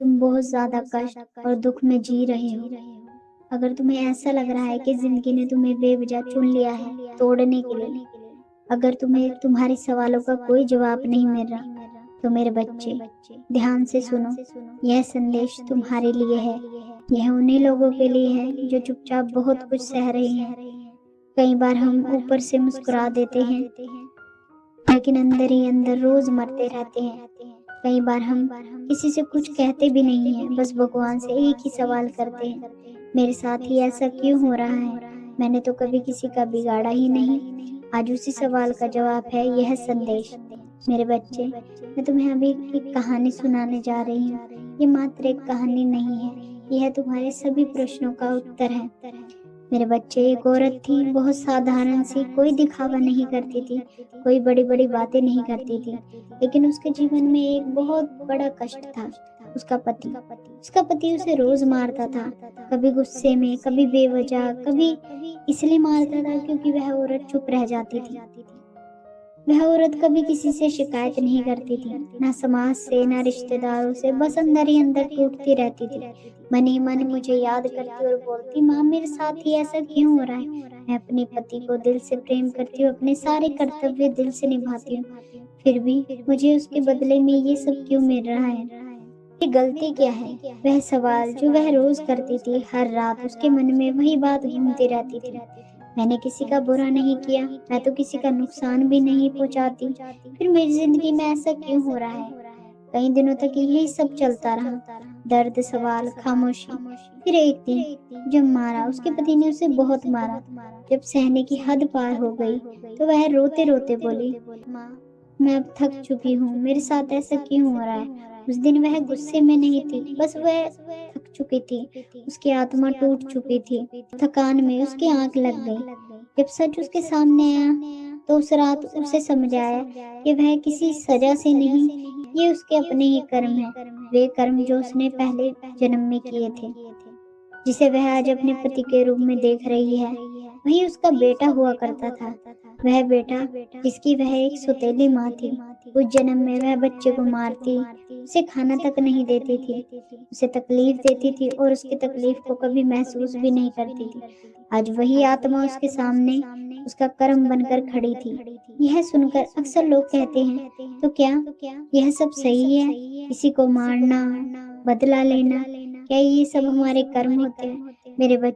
तुम बहुत ज़्यादा कष्ट और दुख में जी रहे हो। अगर तुम्हें ऐसा लग रहा है कि ज़िंदगी ने तुम्हें बेवजह चुन लिया है तोड़ने के लिए, अगर तुम्हें तुम्हारे सवालों का कोई जवाब नहीं मिल रहा, तो मेरे बच्चे ध्यान से सुनो। यह संदेश तुम्हारे लिए है। यह उन्हीं लोगों के लिए है जो चुपचाप बहुत कुछ सह रहे हैं। कई बार हम ऊपर से मुस्कुरा देते हैं, लेकिन अंदर ही अंदर रोज मरते रहते हैं। कई बार हम किसी से कुछ कहते भी नहीं हैं, बस भगवान से एक ही सवाल करते हैं, मेरे साथ ही ऐसा क्यों हो रहा है? मैंने तो कभी किसी का बिगाड़ा ही नहीं। आज उसी सवाल का जवाब है यह संदेश। मेरे बच्चे, मैं तुम्हें अभी एक कहानी सुनाने जा रही हूँ। ये मात्र एक कहानी नहीं है, यह तुम्हारे सभी प्रश्नों का उत्तर है। मेरे बच्चे, एक औरत थी, बहुत साधारण सी, कोई दिखावा नहीं करती थी, कोई बड़ी बड़ी बातें नहीं करती थी, लेकिन उसके जीवन में एक बहुत बड़ा कष्ट था। उसका पति उसे रोज मारता था, कभी गुस्से में, कभी बेवजह, कभी इसलिए मारता था क्योंकि वह औरत चुप रह जाती थी। वह औरत कभी किसी से शिकायत नहीं करती थी, ना समाज से, ना रिश्तेदारों से, बस अंदर ही अंदर टूटती रहती थी। मन ही मन मुझे याद करती और बोलती, माँ मेरे साथ ही ऐसा क्यों हो रहा है? मैं अपने पति को दिल से प्रेम करती हूँ, अपने सारे कर्तव्य दिल से निभाती हूँ, फिर भी मुझे उसके बदले में ये सब क्यों मिल रहा है? ये गलती क्या है? वह सवाल जो वह रोज करती थी, हर रात उसके मन में वही बात घूमती रहती थी। मैंने किसी का बुरा नहीं किया, मैं तो किसी का नुकसान भी नहीं पहुंचाती, फिर मेरी जिंदगी में ऐसा क्यों हो रहा है? कई दिनों तक यही सब चलता रहा, दर्द, सवाल, खामोशी। फिर एक दिन जब मारा, उसके पति ने उसे बहुत मारा। जब सहने की हद पार हो गई, तो वह रोते रोते बोली, माँ मैं अब थक चुकी हूँ, मेरे साथ ऐसा क्यों हो रहा है? उस दिन वह गुस्से में नहीं थी, बस वह थक चुकी थी, उसकी आत्मा टूट चुकी थी। थकान में उसकी आंख लग गई। जब सच उसके सामने आया, तो उस रात उसे समझ आया कि वह किसी सजा से नहीं, ये उसके अपने ही कर्म है, वे कर्म जो उसने पहले जन्म में किए थे। जिसे वह आज अपने पति के रूप में देख रही है, वही उसका बेटा हुआ करता था। वह बेटा जिसकी वह एक सौतेली माँ थी। उस जन्म में वह बच्चे को मारती, उसे खाना तक नहीं देती थी, उसे तकलीफ देती थी और उसकी तकलीफ को कभी महसूस भी नहीं करती थी। आज वही आत्मा उसके सामने उसका कर्म बनकर खड़ी थी। यह सुनकर अक्सर लोग कहते हैं, तो क्या यह सब सही है? किसी को मारना, बदला लेना, क्या ये सब हमारे कर्म होते हैं? मेरे बच्चे,